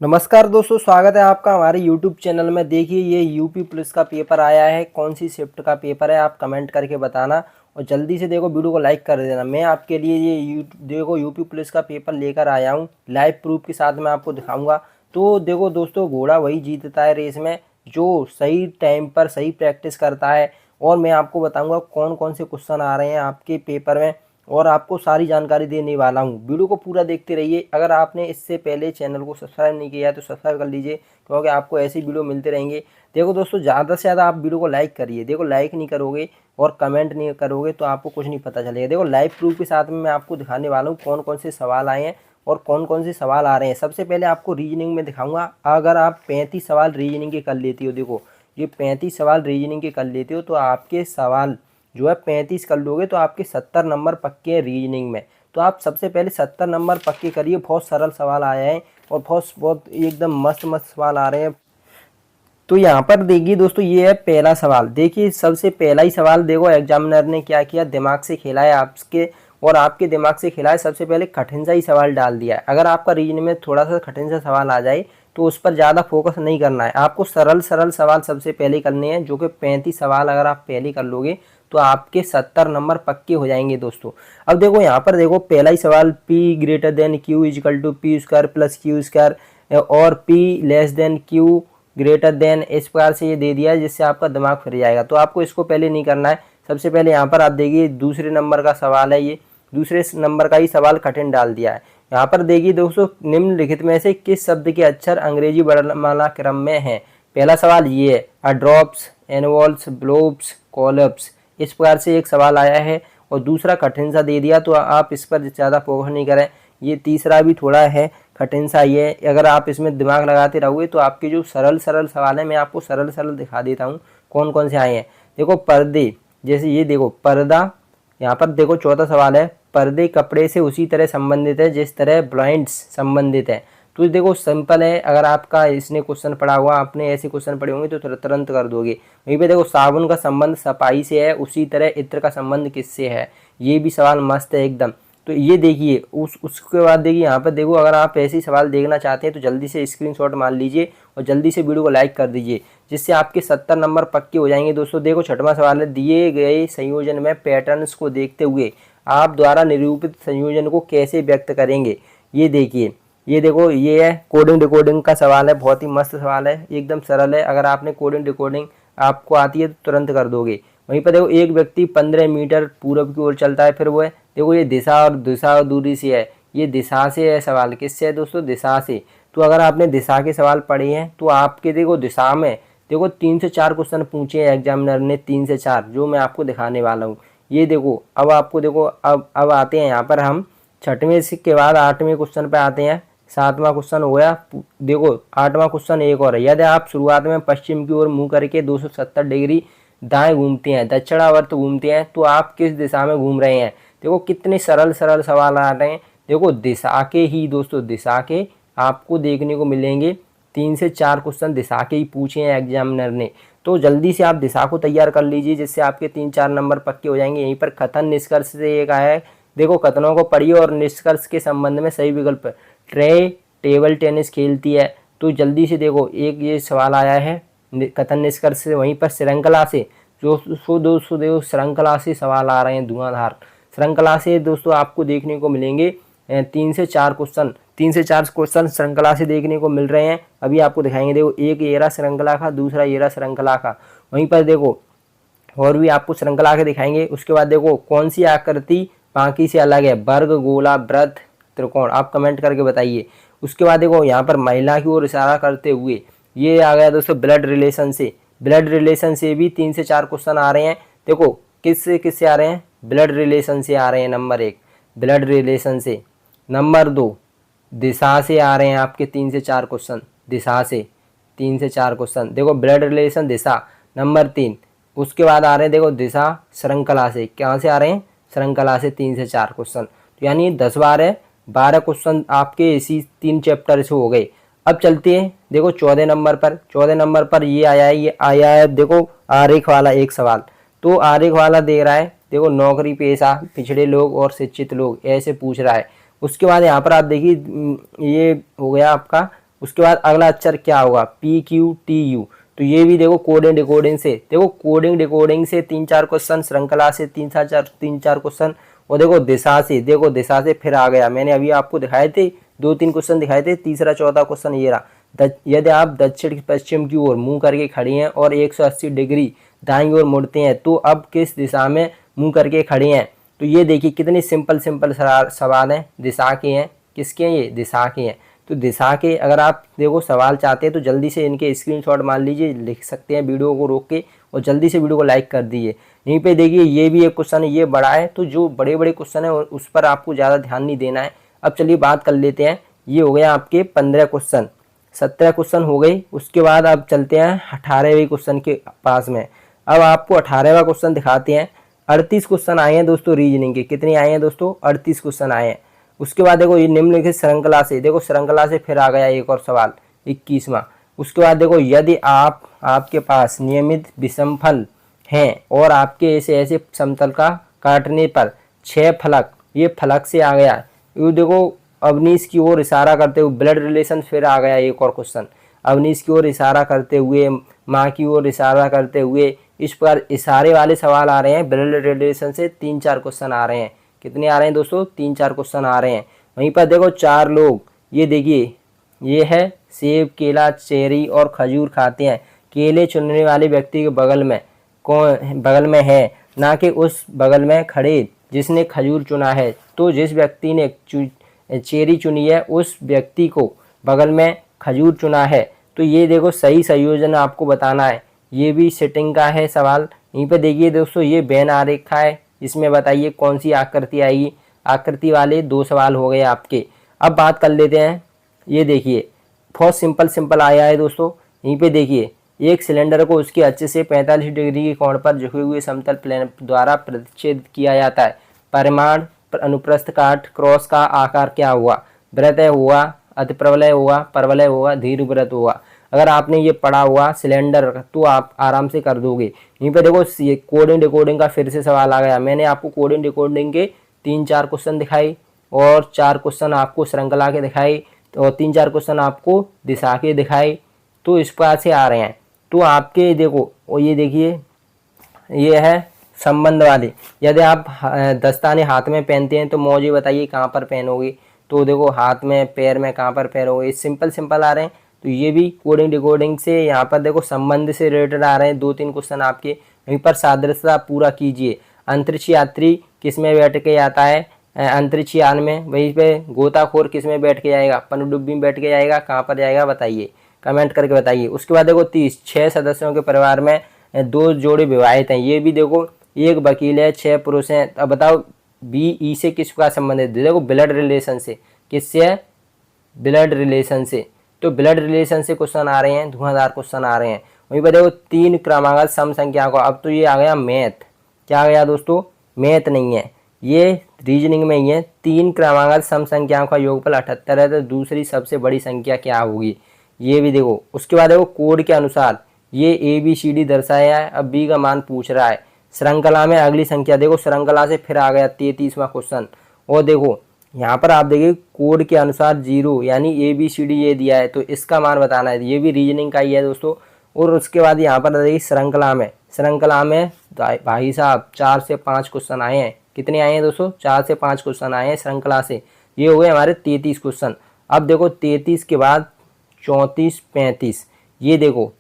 नमस्कार दोस्तों, स्वागत है आपका हमारे YouTube चैनल में। देखिए, ये यूपी पुलिस का पेपर आया है। कौन सी शिफ्ट का पेपर है आप कमेंट करके बताना और जल्दी से देखो वीडियो को लाइक कर देना। मैं आपके लिए ये देखो यूपी पुलिस का पेपर लेकर आया हूँ, लाइव प्रूफ के साथ मैं आपको दिखाऊंगा। तो देखो दोस्तों, घोड़ा वही जीतता है रेस में जो सही टाइम पर सही प्रैक्टिस करता है। और मैं आपको बताऊँगा कौन कौन से क्वेश्चन आ रहे हैं आपके पेपर में और आपको सारी जानकारी देने वाला हूँ। वीडियो को पूरा देखते रहिए। अगर आपने इससे पहले चैनल को सब्सक्राइब नहीं किया है तो सब्सक्राइब कर लीजिए, क्योंकि आपको ऐसी वीडियो मिलते रहेंगे। देखो दोस्तों, ज़्यादा से ज़्यादा आप वीडियो को लाइक करिए। देखो, लाइक नहीं करोगे और कमेंट नहीं करोगे तो आपको कुछ नहीं पता चलेगा। देखो, लाइव प्रूफ के साथ में मैं आपको दिखाने वाला हूँ कौन कौन से सवाल आए हैं और कौन कौन से सवाल आ रहे हैं। सबसे पहले आपको रीजनिंग में दिखाऊंगा। अगर आप 35 सवाल रीजनिंग के कर लेती हो, देखो ये 35 सवाल रीजनिंग के कर लेते हो तो आपके सवाल जो है 35 कर लोगे तो आपके 70 नंबर पक्के हैं रीजनिंग में। तो आप सबसे पहले 70 नंबर पक्के करिए। बहुत सरल सवाल आए हैं और बहुत एकदम मस्त मस्त सवाल आ रहे हैं। तो यहाँ पर देखिए दोस्तों, ये है पहला सवाल। देखिए, सबसे पहला ही सवाल देखो, एग्जामिनर ने क्या किया, दिमाग से खेला है आपके और आपके दिमाग से खेला है। सबसे पहले कठिन सा ही सवाल डाल दिया है। अगर आपका रीजनिंग में थोड़ा सा कठिन सा सवाल आ जाए तो उस पर ज़्यादा फोकस नहीं करना है। आपको सरल सरल सवाल सबसे पहले करने हैं, जो कि 35 सवाल अगर आप पहले कर लोगे तो आपके 70 नंबर पक्के हो जाएंगे दोस्तों। अब देखो, यहाँ पर देखो पहला ही सवाल, P greater than Q is equal to P square plus Q square और P less than Q greater than, इस प्रकार से ये दे दिया है जिससे आपका दिमाग फिर जाएगा। तो आपको इसको पहले नहीं करना है। सबसे पहले यहाँ पर आप देखिए दूसरे नंबर का सवाल है, ये दूसरे नंबर का ही सवाल कठिन डाल दिया है। यहाँ पर देखिए दोस्तों, निम्नलिखित में से किस शब्द के अक्षर अंग्रेजी वर्णमाला क्रम में हैं। पहला सवाल ये है, अड्रॉप्स, एनवॉल्स, ब्लोब्स, कॉलप्स, इस प्रकार से एक सवाल आया है और दूसरा कठिन सा दे दिया तो आप इस पर ज़्यादा फोकस नहीं करें। ये तीसरा भी थोड़ा है कठिन सा ही है। अगर आप इसमें दिमाग लगाते रहोगे तो आपके जो सरल सरल सवाल है, मैं आपको सरल सरल दिखा देता हूँ कौन कौन से आए हैं। देखो, पर्दे, जैसे ये देखो पर्दा, यहाँ पर देखो चौथा सवाल है, पर्दे कपड़े से उसी तरह संबंधित है जिस तरह ब्लाइंड्स संबंधित है। तो देखो सिंपल है, अगर आपका इसने क्वेश्चन पढ़ा हुआ, आपने ऐसे क्वेश्चन पढ़े होंगे तो तुरंत कर दोगे। वहीं पे देखो, साबुन का संबंध सफाई से है, उसी तरह इत्र का संबंध किससे है। ये भी सवाल मस्त है एकदम। तो ये देखिए, उसके बाद देखिए यहाँ पर देखो, अगर आप ऐसे सवाल देखना चाहते हैं तो जल्दी से स्क्रीनशॉट मार लीजिए और जल्दी से वीडियो को लाइक कर दीजिए, जिससे आपके 70 नंबर पक्के हो जाएंगे दोस्तों। देखो, छठवां सवाल है, दिए गए संयोजन में पैटर्न्स को देखते हुए आप द्वारा निरूपित संयोजन को कैसे व्यक्त करेंगे। ये देखिए, ये देखो, ये है कोडिंग डिकोडिंग का सवाल है। बहुत ही मस्त सवाल है, एकदम सरल है। अगर आपने कोडिंग डिकोडिंग आपको आती है तो तुरंत कर दोगे। वहीं पर देखो, एक व्यक्ति 15 मीटर पूरब की ओर चलता है, फिर वो है, देखो ये दिशा और दूरी से है। ये दिशा से है सवाल, किससे है दोस्तों, दिशा से। तो अगर आपने दिशा के सवाल पढ़े हैं तो आपके देखो दिशा में देखो 3 से 4 क्वेश्चन पूछे हैं एग्जामिनर ने, 3 से 4, जो मैं आपको दिखाने वाला हूँ। ये देखो, अब आपको देखो, अब आते हैं यहाँ पर हम छठवें के बाद 8वें क्वेश्चन पे आते हैं। 7वां क्वेश्चन हो गया। देखो 8वां क्वेश्चन एक और है, यदि आप शुरुआत में पश्चिम की ओर मुंह करके 270 डिग्री दाएं घूमते हैं, दक्षिणावर्त घूमते हैं, तो आप किस दिशा में घूम रहे हैं। देखो कितने सरल सरल सवाल आ रहे हैं। देखो दिशा के ही दोस्तों, दिशा के आपको देखने को मिलेंगे। 3 से 4 क्वेश्चन दिशा के ही पूछे हैं एग्जामिनर ने। तो जल्दी से आप दिशा को तैयार कर लीजिए, जिससे आपके 3-4 नंबर पक्के हो जाएंगे। यहीं पर कथन निष्कर्ष से एक आया है। देखो, कथनों को पढ़िए और निष्कर्ष के संबंध में सही विकल्प। ट्रे टेबल टेनिस खेलती है, तो जल्दी से देखो, एक ये सवाल आया है कथन निष्कर्ष से। वहीं पर श्रृंखला से जो दोस्तों देखो, श्रृंखला से सवाल आ रहे हैं धुआंधार। श्रृंखला से दोस्तों आपको देखने को मिलेंगे 3 से 4 क्वेश्चन, 3 से 4 क्वेश्चन श्रृंखला से देखने को मिल रहे हैं। अभी आपको दिखाएंगे। देखो, एक येरा श्रृंखला का, दूसरा येरा श्रृंखला का। वहीं पर देखो और भी आपको श्रृंखला के दिखाएंगे। उसके बाद देखो, कौन सी आकृति बाकी से अलग है, वर्ग, गोला, वृत्त, त्रिकोण, आप कमेंट करके बताइए। उसके बाद देखो, यहाँ पर महिला की ओर इशारा करते हुए ये आ गया दोस्तों ब्लड रिलेशन से। ब्लड रिलेशन से भी 3 से 4 क्वेश्चन आ रहे हैं। देखो किससे किससे आ रहे हैं, ब्लड रिलेशन से आ रहे हैं। नंबर 1 ब्लड रिलेशन से, नंबर 2 दिशा से आ रहे हैं आपके 3 से 4 क्वेश्चन, दिशा से 3 से 4 क्वेश्चन। देखो ब्लड रिलेशन दिशा, नंबर 3। उसके बाद आ रहे हैं देखो दिशा श्रृंखला से, कहाँ से आ रहे हैं, श्रृंखला से 3 से 4 क्वेश्चन। तो यानी 10 बार है, 12 क्वेश्चन आपके इसी 3 चैप्टर से हो गए। अब चलते हैं देखो 14 नंबर पर। 14 नंबर पर ये आया है देखो आरेख वाला एक सवाल। तो आरेख वाला दे रहा है, देखो नौकरी पेशा, पिछड़े लोग और शिक्षित लोग, ऐसे पूछ रहा है। उसके बाद यहाँ पर आप देखिए, ये हो गया आपका उसके बाद अगला अक्षर क्या होगा, PQTU। तो ये भी देखो कोडिंग डिकोडिंग से, देखो कोडिंग डिकोडिंग से 3-4 क्वेश्चन, श्रृंखला से 3-4 क्वेश्चन, और देखो दिशा से, देखो दिशा से फिर आ गया। मैंने अभी आपको दिखाए थे 2-3 क्वेश्चन दिखाए थे, तीसरा चौथा क्वेश्चन ये रहा। यदि आप दक्षिण पश्चिम की ओर मुंह करके खड़ी हैं और 180 डिग्री दाईं ओर मुड़ते हैं तो अब किस दिशा में मुंह करके खड़े हैं। तो ये देखिए कितने सिंपल सिंपल सवाल हैं, दिशा के हैं। किसके हैं ये, दिशा के हैं। तो दिशा के अगर आप देखो सवाल चाहते हैं तो जल्दी से इनके स्क्रीनशॉट मान लीजिए, लिख सकते हैं वीडियो को रोक के, और जल्दी से वीडियो को लाइक कर दीजिए। यहीं पे देखिए ये भी एक क्वेश्चन है, ये बड़ा है, तो जो बड़े बड़े क्वेश्चन है उस पर आपको ज़्यादा ध्यान नहीं देना है। अब चलिए बात कर लेते हैं, ये हो गया आपके 15 क्वेश्चन, 17 क्वेश्चन हो गई। उसके बाद अब चलते हैं 18वें क्वेश्चन के पास में। अब आपको 18वां क्वेश्चन दिखाते हैं। 38 क्वेश्चन आए हैं दोस्तों रीजनिंग के। कितने आए हैं दोस्तों, 38 क्वेश्चन आए हैं। उसके बाद देखो ये निम्नलिखित श्रृंखला से, देखो श्रृंखला से फिर आ गया एक और सवाल, 21वां। उसके बाद देखो यदि आपके पास नियमित विषमफल हैं और आपके ऐसे ऐसे समतल का काटने पर 6 फलक, ये फलक से आ गया। ये देखो अवनीश की ओर इशारा करते हुए ब्लड रिलेशन, फिर आ गया एक और क्वेश्चन, अवनीश की ओर इशारा करते हुए, माँ की ओर इशारा करते हुए। इस पर इशारे वाले सवाल आ रहे हैं, ब्लड रिलेशन से 3-4 क्वेश्चन आ रहे हैं। कितने आ रहे हैं दोस्तों, 3-4 क्वेश्चन आ रहे हैं। वहीं पर देखो 4 लोग, ये देखिए ये है सेब, केला, चेरी और खजूर खाते हैं। केले चुनने वाले व्यक्ति के बगल में है, ना कि उस बगल में खड़े जिसने खजूर चुना है। तो जिस व्यक्ति ने चेरी चुनी है उस व्यक्ति को बगल में खजूर चुना है। तो ये देखो सही संयोजन आपको बताना है। ये भी सेटिंग का है सवाल। यहीं पे देखिए दोस्तों ये वेन आरेखा है, इसमें बताइए कौन सी आकृति आएगी। आकृति वाले 2 सवाल हो गए आपके। अब बात कर लेते हैं, ये देखिए बहुत सिंपल आया है दोस्तों। यहीं पे देखिए एक सिलेंडर को उसके अच्छे से 45 डिग्री के कोण पर झुके हुए समतल प्लेन द्वारा प्रतिच्छेद किया जाता है। परिमाण अनुप्रस्थ काट क्रॉस का आकार क्या हुआ, वृत्त हुआ, अतिप्रवलय हुआ, परवलय हुआ, दीर्घवृत्त हुआ। अगर आपने ये पढ़ा हुआ सिलेंडर तो आप आराम से कर दोगे। यहीं पे देखो ये कोडिंग डिकोडिंग का फिर से सवाल आ गया। मैंने आपको कोडिंग डिकोडिंग के 3-4 क्वेश्चन दिखाई और 4 क्वेश्चन आपको श्रृंखला के दिखाई और 3-4 क्वेश्चन आपको दिशा के दिखाई। तो इस प्रकार से आ रहे हैं। तो आपके देखो, और ये देखिए ये है संबंध वाले। यदि आप दस्ताने हाथ में पहनते हैं तो मौजे बताइए कहाँ पर पहनोगे। तो देखो हाथ में, पैर में, कहाँ पर पहनोगे। सिंपल आ रहे हैं। तो ये भी कोडिंग डिकोडिंग से यहाँ पर देखो संबंध से रिलेटेड आ रहे हैं 2-3 क्वेश्चन आपके। वहीं पर सादृश्यता पूरा कीजिए। अंतरिक्ष यात्री किस में बैठ के आता है, अंतरिक्ष यान में। वहीं पे गोताखोर किस में बैठ के जाएगा, पनडुब्बी में बैठ के जाएगा, कहाँ पर जाएगा बताइए, कमेंट करके बताइए। उसके बाद देखो 30, 6 सदस्यों के परिवार में 2 जोड़े विवाहित हैं। ये भी देखो एक वकील है, 6 पुरुष हैं। अब बताओ BE से किस का संबंध है, देखो ब्लड रिलेशन से। किससे है, ब्लड रिलेशन से। तो ब्लड रिलेशन से क्वेश्चन आ रहे हैं, धुआंधार क्वेश्चन आ रहे हैं। वहीं पर देखो 3 क्रमागत सम संख्या को, अब तो ये आ गया मैथ। क्या आ गया दोस्तों, मैथ नहीं है, ये रीजनिंग में ही है। 3 क्रमागत सम संख्याओं का योगफल 78 है, तो दूसरी सबसे बड़ी संख्या क्या होगी, ये भी देखो। उसके बाद देखो कोड के अनुसार ये ABCD दर्शाया है। अब B का मान पूछ रहा है। श्रृंखला में अगली संख्या, देखो श्रृंखला से फिर आ गया 33वां क्वेश्चन। और देखो यहाँ पर आप देखिए कोड के अनुसार 0 यानी ABCD ये दिया है, तो इसका मान बताना है। ये भी रीजनिंग का ही है दोस्तों। और उसके बाद यहाँ पर देखिए श्रृंखला में भाई साहब 4 से 5 क्वेश्चन आए हैं। कितने आए हैं दोस्तों, 4 से 5 क्वेश्चन आए हैं श्रृंखला से। ये हो गए हमारे 33 क्वेश्चन। अब देखो 33 के बाद 34, 35, ये देखो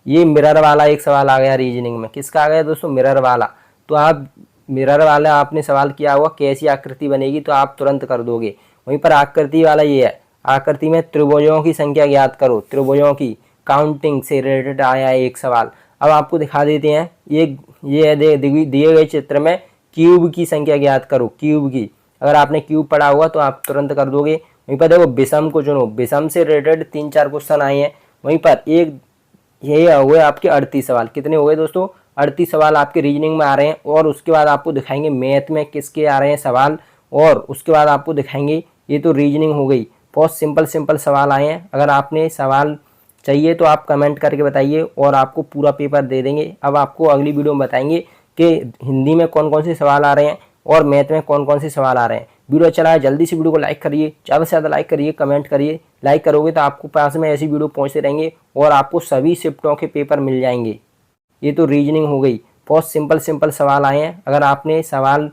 ये मिरर वाला एक सवाल आ गया रीजनिंग में। किसका आ गया दोस्तों, मिरर वाला। तो आप मिरर वाला आपने सवाल किया हुआ कैसी आकृति बनेगी, तो आप तुरंत कर दोगे। वहीं पर आकृति वाला ये है, आकृति में त्रिभुजों की संख्या ज्ञात करो। त्रिभुजों की काउंटिंग से रिलेटेड आया है एक सवाल। अब आपको दिखा देते हैं, ये दिए गए चित्र में क्यूब की संख्या ज्ञात करो। क्यूब की, अगर आपने क्यूब पढ़ा हुआ तो आप तुरंत कर दोगे। वहीं पर देखो विषम को चुनो, विषम से रिलेटेड 3-4 क्वेश्चन आए हैं। वहीं पर एक ये हुए आपके 38 सवाल। कितने हो गए दोस्तों, 38 सवाल आपके रीजनिंग में आ रहे हैं। और उसके बाद आपको दिखाएंगे मैथ में किसके आ रहे हैं सवाल, और उसके बाद आपको दिखाएंगे, ये तो रीजनिंग हो गई। बहुत सिंपल सवाल आए हैं। अगर आपने सवाल चाहिए तो आप कमेंट करके बताइए और आपको पूरा पेपर दे देंगे। अब आपको अगली वीडियो में बताएंगे कि हिंदी में कौन कौन से सवाल आ रहे हैं और मैथ में कौन कौन से सवाल आ रहे हैं। वीडियो अच्छा लगा जल्दी से वीडियो को लाइक करिए, ज़्यादा से ज़्यादा लाइक करिए, कमेंट करिए। लाइक करोगे तो आपको पास में ऐसी वीडियो पहुँचते रहेंगे और आपको सभी शिफ्टों के पेपर मिल जाएंगे। ये तो रीजनिंग हो गई। बहुत सिंपल सिंपल सवाल आए हैं। अगर आपने सवाल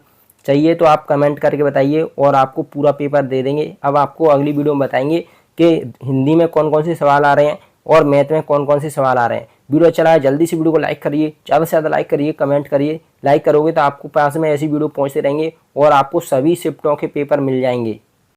चाहिए तो आप कमेंट करके बताइए और आपको पूरा पेपर दे देंगे। अब आपको अगली वीडियो में बताएंगे कि हिंदी में कौन कौन से सवाल आ रहे हैं और मैथ में कौन कौन से सवाल आ रहे हैं। वीडियो अच्छा लगा जल्दी से वीडियो को लाइक करिए, ज़्यादा से ज़्यादा लाइक करिए, कमेंट करिए। लाइक करोगे तो आपको पास में ऐसी वीडियो पहुँचते रहेंगे और आपको सभी शिफ्टों के पेपर मिल जाएंगे।